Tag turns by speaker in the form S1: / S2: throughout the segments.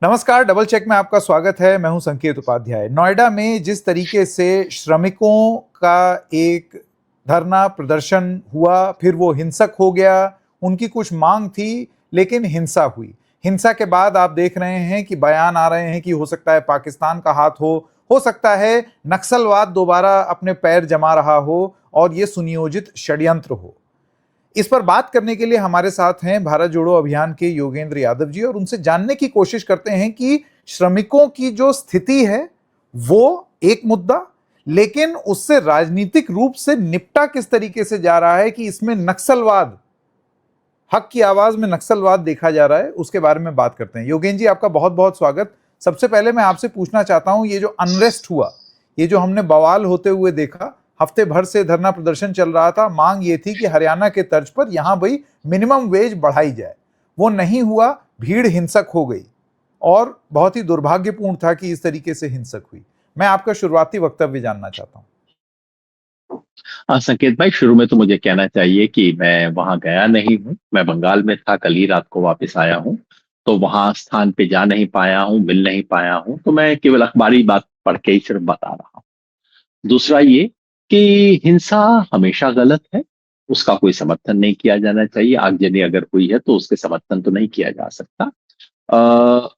S1: नमस्कार, double check में आपका स्वागत है। मैं हूं संकेत उपाध्याय। नोएडा में जिस तरीके से श्रमिकों का एक धरना प्रदर्शन हुआ, फिर वो हिंसक हो गया। उनकी कुछ मांग थी, लेकिन हिंसा हुई। हिंसा के बाद आप देख रहे हैं कि बयान आ रहे हैं कि हो सकता है पाकिस्तान का हाथ हो सकता है नक्सलवाद दोबारा अपने पैर जमा रहा हो और ये सुनियोजित षड्यंत्र हो। इस पर बात करने के लिए हमारे साथ हैं भारत जोड़ो अभियान के योगेंद्र यादव जी, और उनसे जानने की कोशिश करते हैं कि श्रमिकों की जो स्थिति है वो एक मुद्दा, लेकिन उससे राजनीतिक रूप से निपटा किस तरीके से जा रहा है कि इसमें नक्सलवाद, हक की आवाज में नक्सलवाद देखा जा रहा है। उसके बारे में बात करते हैं। योगेंद्र जी, आपका बहुत बहुत स्वागत। सबसे पहले मैं आपसे पूछना चाहता हूं, ये जो अनरेस्ट हुआ, ये जो हमने बवाल होते हुए देखा, हफ्ते भर से धरना प्रदर्शन चल रहा था, मांग ये थी कि हरियाणा के तर्ज पर यहां भाई मिनिमम वेज बढ़ाई जाए। वो नहीं हुआ, भीड़ हिंसक हो गई और बहुत ही दुर्भाग्यपूर्ण था कि इस तरीके से हिंसक हुई। मैं आपका शुरुआती वक्तव्य जानना चाहता हूं।
S2: हाँ संकेत भाई, शुरू में तो मुझे कहना चाहिए कि मैं वहां गया नहीं हूँ। मैं बंगाल में था, कल ही रात को वापस आया हूँ। तो वहां स्थान पे जा नहीं पाया हूँ, मिल नहीं पाया हूँ। तो मैं केवल अखबारी बात पढ़ के ही सिर्फ बता रहा हूँ। दूसरा ये कि हिंसा हमेशा गलत है, उसका कोई समर्थन नहीं किया जाना चाहिए। आगजनी अगर हुई है तो उसके समर्थन तो नहीं किया जा सकता। अ,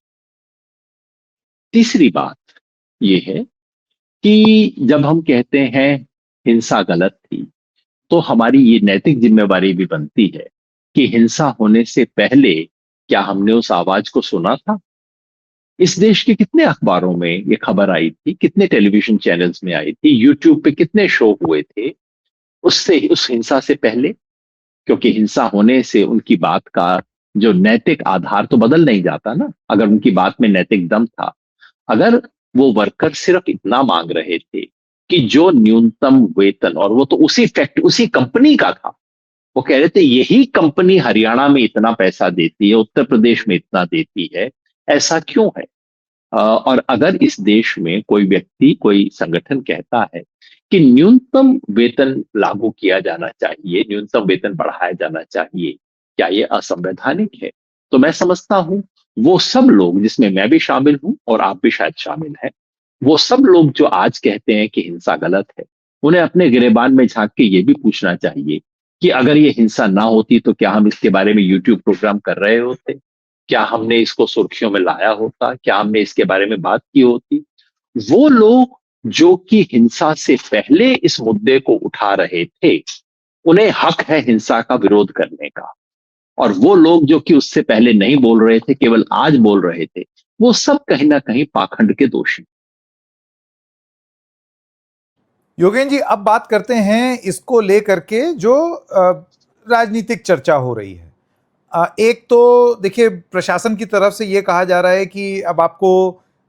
S2: तीसरी बात ये है कि जब हम कहते हैं हिंसा गलत थी, तो हमारी ये नैतिक जिम्मेवारी भी बनती है कि हिंसा होने से पहले क्या हमने उस आवाज को सुना था। इस देश के कितने अखबारों में ये खबर आई थी, कितने टेलीविजन चैनल्स में आई थी, यूट्यूब पे कितने शो हुए थे उससे उस हिंसा से पहले। क्योंकि हिंसा होने से उनकी बात का जो नैतिक आधार तो बदल नहीं जाता ना। अगर उनकी बात में नैतिक दम था, अगर वो वर्कर सिर्फ इतना मांग रहे थे कि जो न्यूनतम वेतन, और वो तो उसी फैक्ट उसी कंपनी का था, वो कह रहे थे यही कंपनी हरियाणा में इतना पैसा देती है, उत्तर प्रदेश में इतना देती है, ऐसा क्यों है। और अगर इस देश में कोई व्यक्ति, कोई संगठन कहता है कि न्यूनतम वेतन लागू किया जाना चाहिए, न्यूनतम वेतन बढ़ाया जाना चाहिए, क्या ये असंवैधानिक है? तो मैं समझता हूं वो सब लोग, जिसमें मैं भी शामिल हूं और आप भी शायद शामिल हैं, वो सब लोग जो आज कहते हैं कि हिंसा गलत है, उन्हें अपने गिरेबान में झांक के ये भी पूछना चाहिए कि अगर ये हिंसा ना होती तो क्या हम इसके बारे में यूट्यूब प्रोग्राम कर रहे होते? क्या हमने इसको सुर्खियों में लाया होता? क्या हमने इसके बारे में बात की होती? वो लोग जो कि हिंसा से पहले इस मुद्दे को उठा रहे थे, उन्हें हक है हिंसा का विरोध करने का। और वो लोग जो कि उससे पहले नहीं बोल रहे थे, केवल आज बोल रहे थे, वो सब कहीं ना कहीं पाखंड के दोषी।
S1: योगेंद्र जी, अब बात करते हैं इसको लेकर के जो राजनीतिक चर्चा हो रही है। एक तो देखिए, प्रशासन की तरफ से ये कहा जा रहा है कि अब आपको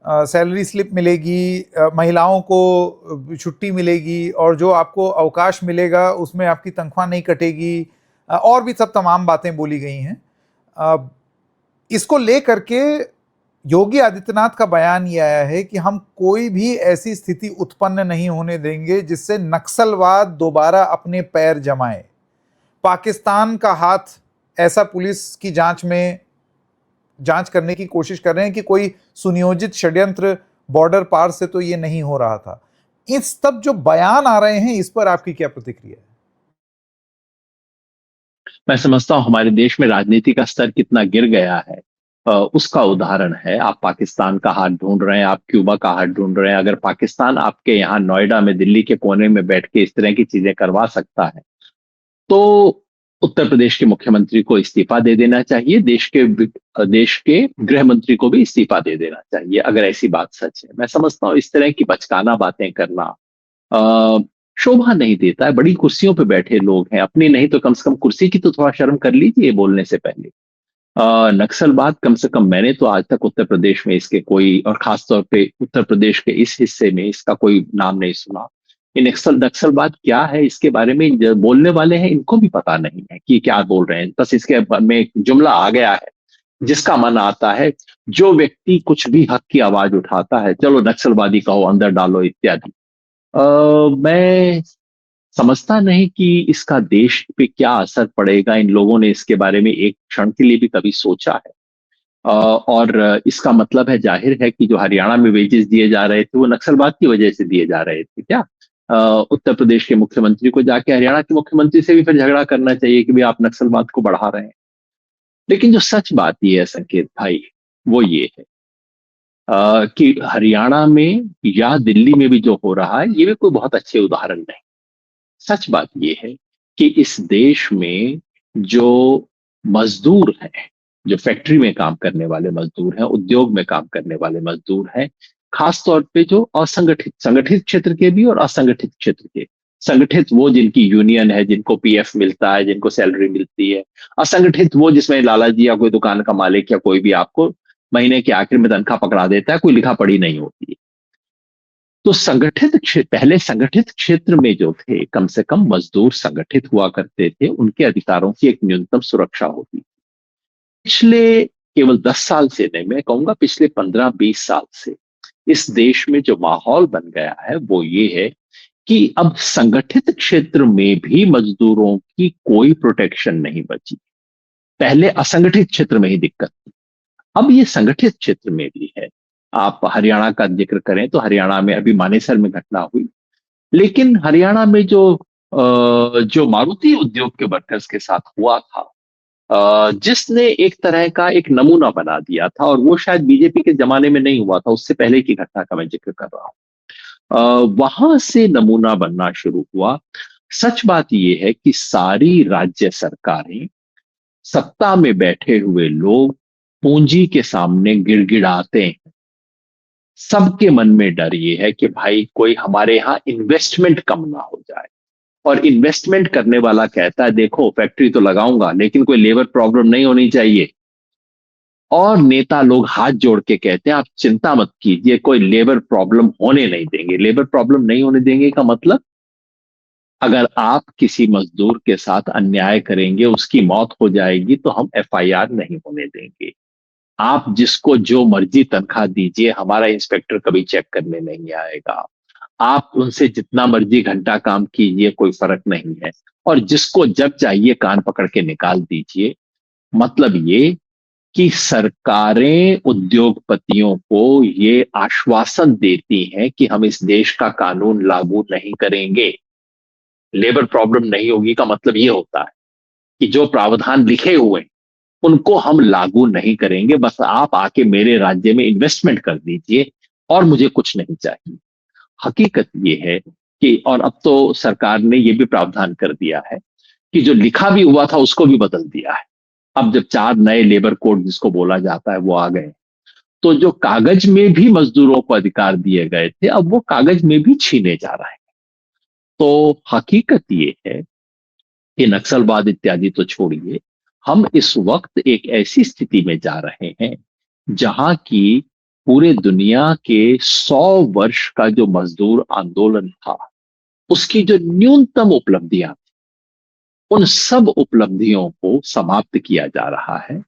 S1: सैलरी स्लिप मिलेगी, महिलाओं को छुट्टी मिलेगी, और जो आपको अवकाश मिलेगा उसमें आपकी तनख्वाह नहीं कटेगी, और भी सब तमाम बातें बोली गई हैं। अ, इसको लेकर के योगी आदित्यनाथ का बयान ये आया है कि हम कोई भी ऐसी स्थिति उत्पन्न नहीं होने देंगे जिससे नक्सलवाद दोबारा अपने पैर जमाए। पाकिस्तान का हाथ ऐसा पुलिस की जांच में जांच करने की कोशिश कर रहे हैं कि कोई सुनियोजित षड्यंत्र बॉर्डर पार से तो ये नहीं हो रहा था। इस तब जो बयान आ रहे हैं, इस पर आपकी क्या प्रतिक्रिया है?
S2: मैं समझता हूं हमारे देश में राजनीति का स्तर कितना गिर गया है, उसका उदाहरण है। आप पाकिस्तान का हाथ ढूंढ रहे हैं, आप क्यूबा का हाथ ढूंढ रहे हैं। अगर पाकिस्तान आपके यहाँ नोएडा में, दिल्ली के कोने में बैठ के इस तरह की चीजें करवा सकता है, तो उत्तर प्रदेश के मुख्यमंत्री को इस्तीफा दे देना चाहिए। देश के गृह मंत्री को भी इस्तीफा दे देना चाहिए, अगर ऐसी बात सच है। मैं समझता हूं इस तरह की बचकाना बातें करना अ, शोभा नहीं देता है। बड़ी कुर्सियों पे बैठे लोग हैं, अपनी नहीं तो कम से कम कुर्सी की तो थोड़ा शर्म कर लीजिए बोलने से पहले। नक्सलवाद, कम से कम मैंने तो आज तक उत्तर प्रदेश में इसके कोई, और खासतौर पे उत्तर प्रदेश के इस हिस्से में इसका कोई नाम नहीं सुना। ये नक्सलवाद क्या है, इसके बारे में जो बोलने वाले हैं इनको भी पता नहीं है कि क्या बोल रहे हैं। बस इसके में एक जुमला आ गया है, जिसका मन आता है, जो व्यक्ति कुछ भी हक की आवाज उठाता है, चलो नक्सलवादी कहो, अंदर डालो, इत्यादि। मैं समझता नहीं कि इसका देश पे क्या असर पड़ेगा। इन लोगों ने इसके बारे में एक क्षण के लिए भी कभी सोचा है? और इसका मतलब है, जाहिर है कि जो हरियाणा में वेजेस दिए जा रहे थे वो नक्सलवाद की वजह से दिए जा रहे थे क्या? उत्तर प्रदेश के मुख्यमंत्री को जाके हरियाणा के मुख्यमंत्री से भी फिर झगड़ा करना चाहिए कि भाई आप नक्सलवाद को बढ़ा रहे हैं। लेकिन जो सच बात ये है संकेत भाई, वो ये है कि हरियाणा में या दिल्ली में भी जो हो रहा है ये भी कोई बहुत अच्छे उदाहरण नहीं। सच बात ये है कि इस देश में जो मजदूर हैं, जो फैक्ट्री में काम करने वाले मजदूर हैं, उद्योग में काम करने वाले मजदूर हैं, खासतौर पे जो असंगठित, संगठित क्षेत्र के भी और असंगठित क्षेत्र के। संगठित वो जिनकी यूनियन है, जिनको पीएफ मिलता है, जिनको सैलरी मिलती है। असंगठित वो जिसमें लाला जी या कोई दुकान का मालिक या कोई भी आपको महीने के आखिर में तनख्वाह पकड़ा देता है, कोई लिखा पढ़ी नहीं होती है। तो संगठित क्षेत्र, पहले संगठित क्षेत्र में जो थे, कम से कम मजदूर संगठित हुआ करते थे, उनके अधिकारों की एक न्यूनतम सुरक्षा होती थी। पिछले केवल 10 साल से नहीं, मैं कहूंगा पिछले 15-20 साल से इस देश में जो माहौल बन गया है वो ये है कि अब संगठित क्षेत्र में भी मजदूरों की कोई प्रोटेक्शन नहीं बची। पहले असंगठित क्षेत्र में ही दिक्कत थी, अब ये संगठित क्षेत्र में भी है। आप हरियाणा का जिक्र करें तो हरियाणा में अभी मानेसर में घटना हुई, लेकिन हरियाणा में जो मारुति उद्योग के वर्कर्स के साथ हुआ था, जिसने एक तरह का एक नमूना बना दिया था, और वो शायद बीजेपी के जमाने में नहीं हुआ था, उससे पहले की घटना का मैं जिक्र कर रहा हूं। वहां से नमूना बनना शुरू हुआ। सच बात यह है कि सारी राज्य सरकारें, सत्ता में बैठे हुए लोग पूंजी के सामने गिड़गिड़ाते हैं। सबके मन में डर ये है कि भाई कोई हमारे यहां इन्वेस्टमेंट कम ना हो जाए। और इन्वेस्टमेंट करने वाला कहता है देखो फैक्ट्री तो लगाऊंगा लेकिन कोई लेबर प्रॉब्लम नहीं होनी चाहिए। और नेता लोग हाथ जोड़ के कहते हैं आप चिंता मत कीजिए, कोई लेबर प्रॉब्लम होने नहीं देंगे। लेबर प्रॉब्लम नहीं होने देंगे का मतलब, अगर आप किसी मजदूर के साथ अन्याय करेंगे, उसकी मौत हो जाएगी, तो हम एफआईआर नहीं होने देंगे। आप जिसको जो मर्जी तनख्वाह दीजिए, हमारा इंस्पेक्टर कभी चेक करने नहीं आएगा। आप उनसे जितना मर्जी घंटा काम कीजिए, कोई फर्क नहीं है। और जिसको जब चाहिए कान पकड़ के निकाल दीजिए। मतलब ये कि सरकारें उद्योगपतियों को ये आश्वासन देती हैं कि हम इस देश का कानून लागू नहीं करेंगे, लेबर प्रॉब्लम नहीं होगी का मतलब ये होता है कि जो प्रावधान लिखे हुए हैं उनको हम लागू नहीं करेंगे, बस आप आके मेरे राज्य में इन्वेस्टमेंट कर दीजिए और मुझे कुछ नहीं चाहिए। हकीकत ये है कि, और अब तो सरकार ने ये भी प्रावधान कर दिया है कि जो लिखा भी हुआ था उसको भी बदल दिया है। अब जब 4 नए लेबर कोड जिसको बोला जाता है वो आ गए, तो जो कागज में भी मजदूरों को अधिकार दिए गए थे, अब वो कागज में भी छीने जा रहा है। तो हकीकत ये है कि नक्सलवाद इत्यादि तो छोड़िए, हम इस वक्त एक ऐसी स्थिति में जा रहे हैं जहां की पूरे दुनिया के 100 वर्ष का जो मजदूर आंदोलन था, उसकी जो न्यूनतम उपलब्धियां, उन सब उपलब्धियों को समाप्त किया जा रहा है।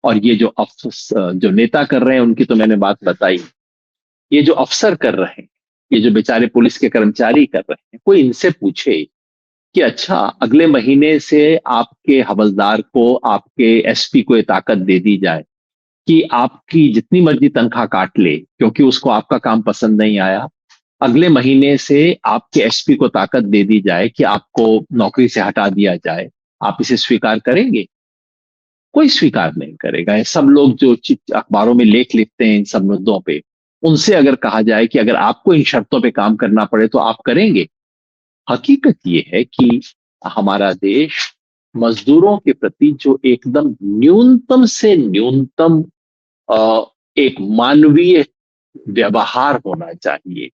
S2: और ये जो नेता कर रहे हैं उनकी तो मैंने बात बताई, ये जो अफसर कर रहे हैं, ये जो बेचारे पुलिस के कर्मचारी कर रहे हैं, कोई इनसे पूछे कि अच्छा अगले महीने से आपके हवलदार को, आपके एसपी को ये ताकत दे दी जाए कि आपकी जितनी मर्जी तनख्वाह काट ले क्योंकि उसको आपका काम पसंद नहीं आया। अगले महीने से आपके एसपी को ताकत दे दी जाए कि आपको नौकरी से हटा दिया जाए, आप इसे स्वीकार करेंगे? कोई स्वीकार नहीं करेगा। ये सब लोग जो अखबारों में लेख लिखते हैं इन सब मुद्दों पे, उनसे अगर कहा जाए कि अगर आपको इन शर्तों पे काम करना पड़े तो आप करेंगे? हकीकत ये है कि हमारा देश मजदूरों के प्रति जो एकदम न्यूनतम से न्यूनतम एक मानवीय व्यवहार होना चाहिए,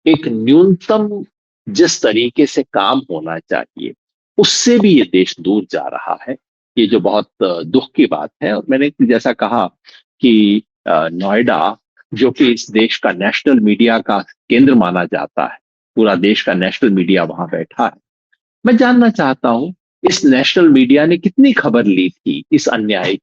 S2: एक न्यूनतम जिस तरीके से काम होना चाहिए, उससे भी ये देश दूर जा रहा है। ये जो बहुत दुख की बात है। और मैंने जैसा कहा कि नोएडा, जो कि इस देश का नेशनल मीडिया का केंद्र माना जाता है, पूरा देश का नेशनल मीडिया वहां बैठा है। मैं जानना चाहता हूं इस नेशनल मीडिया ने कितनी खबर ली थी इस अन्याय।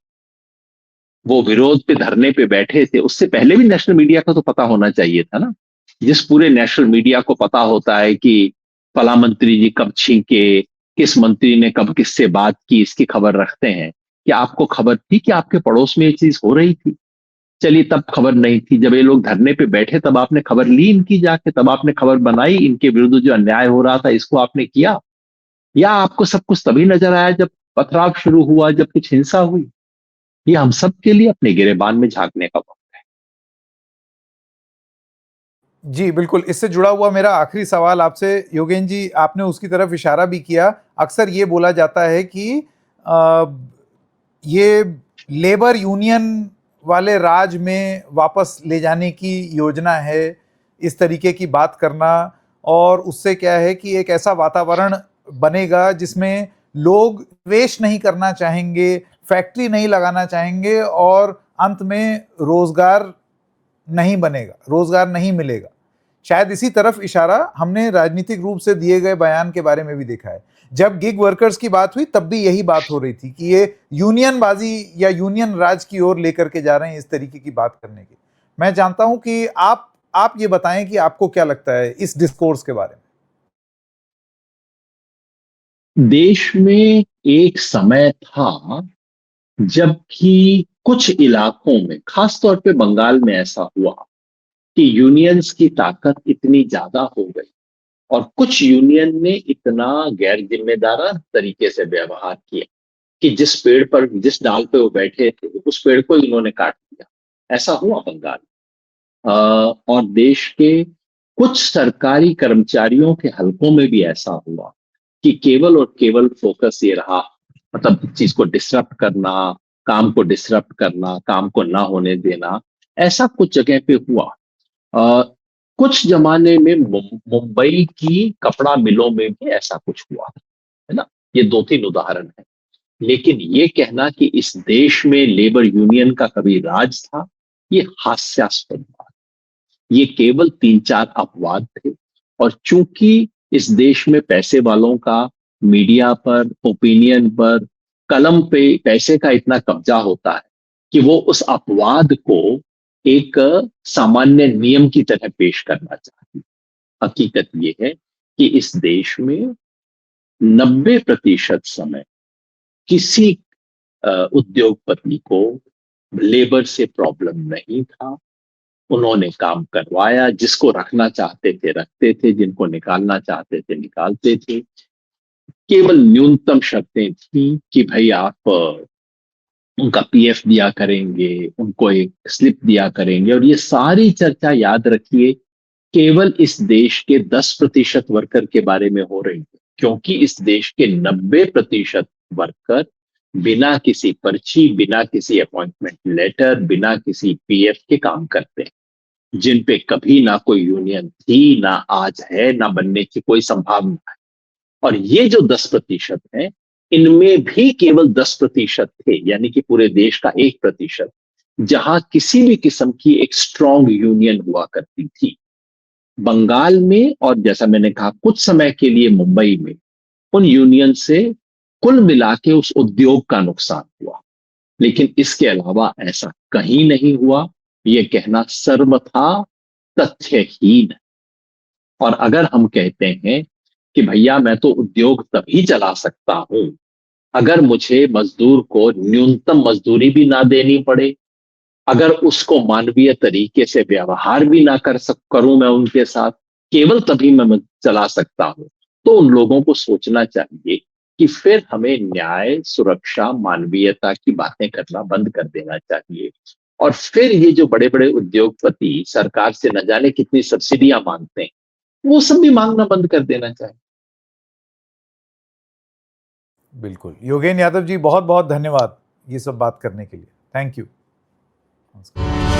S2: वो विरोध पे धरने पे बैठे थे, उससे पहले भी नेशनल मीडिया का तो पता होना चाहिए था ना। जिस पूरे नेशनल मीडिया को पता होता है कि फला मंत्री जी कब छींके, किस मंत्री ने कब किससे बात की, इसकी खबर रखते हैं, कि आपको खबर थी कि आपके पड़ोस में ये चीज हो रही थी? चलिए तब खबर नहीं थी, जब ये लोग धरने पे बैठे तब आपने खबर ली इनकी जाके, तब आपने खबर बनाई इनके विरुद्ध जो अन्याय हो रहा था इसको आपने किया, या आपको सब कुछ तभी नजर आया जब पथराव शुरू हुआ, जब कुछ हिंसा हुई? ये हम सब के लिए अपने गिरेबान में झांकने का वक्त है।
S1: जी, बिल्कुल। इससे जुड़ा हुआ मेरा आखिरी सवाल आपसे योगेन जी, आपने उसकी तरफ इशारा भी किया। अक्सर ये बोला जाता है कि अ, ये लेबर यूनियन वाले राज में वापस ले जाने की योजना है, इस तरीके की बात करना, और उससे क्या है कि एक ऐसा वातावरण बनेगा जिसमें लोग द्वेष नहीं करना चाहेंगे, फैक्ट्री नहीं लगाना चाहेंगे और अंत में रोजगार नहीं बनेगा, रोजगार नहीं मिलेगा। शायद इसी तरफ इशारा हमने राजनीतिक रूप से दिए गए बयान के बारे में भी देखा है। जब गिग वर्कर्स की बात हुई तब भी यही बात हो रही थी कि ये यूनियन बाजी या यूनियन राज की ओर लेकर के जा रहे हैं, इस तरीके की बात करने की। मैं जानता हूं कि आप ये बताएं कि आपको क्या लगता है इस डिस्कोर्स के बारे
S2: देश में एक समय था जबकि कुछ इलाकों में, खास तौर पे बंगाल में ऐसा हुआ कि यूनियंस की ताकत इतनी ज्यादा हो गई और कुछ यूनियन ने इतना गैर जिम्मेदाराना तरीके से व्यवहार किया कि जिस पेड़ पर, जिस डाल पे वो बैठे थे उस पेड़ को इन्होंने काट दिया। ऐसा हुआ बंगाल। और देश के कुछ सरकारी कर्मचारियों के हलकों में भी ऐसा हुआ कि केवल और केवल फोकस ये रहा, मतलब चीज को डिसरप्ट करना, काम को डिसरप्ट करना, काम को ना होने देना। ऐसा कुछ जगह पे हुआ। अ, कुछ जमाने में मुंबई की कपड़ा मिलों में भी ऐसा कुछ हुआ, है ना? ये दो तीन उदाहरण है। लेकिन ये कहना कि इस देश में लेबर यूनियन का कभी राज था, ये हास्यास्पद बात। ये केवल तीन चार अपवाद थे। और चूंकि इस देश में पैसे वालों का मीडिया पर, ओपिनियन पर, कलम पे पैसे का इतना कब्जा होता है कि वो उस अपवाद को एक सामान्य नियम की तरह पेश करना चाहती है। हकीकत ये है कि इस देश में 90% समय किसी उद्योगपति को लेबर से प्रॉब्लम नहीं था। उन्होंने काम करवाया, जिसको रखना चाहते थे रखते थे, जिनको निकालना चाहते थे निकालते थे। केवल न्यूनतम शर्तें थी कि भाई आप उनका पीएफ दिया करेंगे, उनको एक स्लिप दिया करेंगे। और ये सारी चर्चा, याद रखिए, केवल इस देश के 10% वर्कर के बारे में हो रही है, क्योंकि इस देश के 90% वर्कर बिना किसी पर्ची, बिना किसी अपॉइंटमेंट लेटर, बिना किसी पीएफ के काम करते हैं, जिन पे कभी ना कोई यूनियन थी, ना आज है, ना बनने की कोई संभावना है। और ये जो 10% है, इनमें भी केवल 10% थे, यानी कि पूरे देश का 1%, जहां किसी भी किस्म की एक स्ट्रांग यूनियन हुआ करती थी। बंगाल में, और जैसा मैंने कहा कुछ समय के लिए मुंबई में, उन यूनियन से कुल मिला के उस उद्योग का नुकसान हुआ। लेकिन इसके अलावा ऐसा कहीं नहीं हुआ। यह कहना सर्वथा तथ्यहीन है। और अगर हम कहते हैं कि भैया मैं तो उद्योग तभी चला सकता हूं अगर मुझे मजदूर को न्यूनतम मजदूरी भी ना देनी पड़े, अगर उसको मानवीय तरीके से व्यवहार भी ना करूं मैं उनके साथ, केवल तभी मैं चला सकता हूं, तो उन लोगों को सोचना चाहिए कि फिर हमें न्याय, सुरक्षा, मानवीयता की बातें करना बंद कर देना चाहिए। और फिर ये जो बड़े बड़े उद्योगपति सरकार से न जाने कितनी सब्सिडियां मांगते हैं, वो सब भी मांगना बंद कर देना चाहिए।
S1: में? बिल्कुल। योगेन यादव जी, बहुत बहुत धन्यवाद ये सब बात करने के लिए। Thank you. नमस्कार।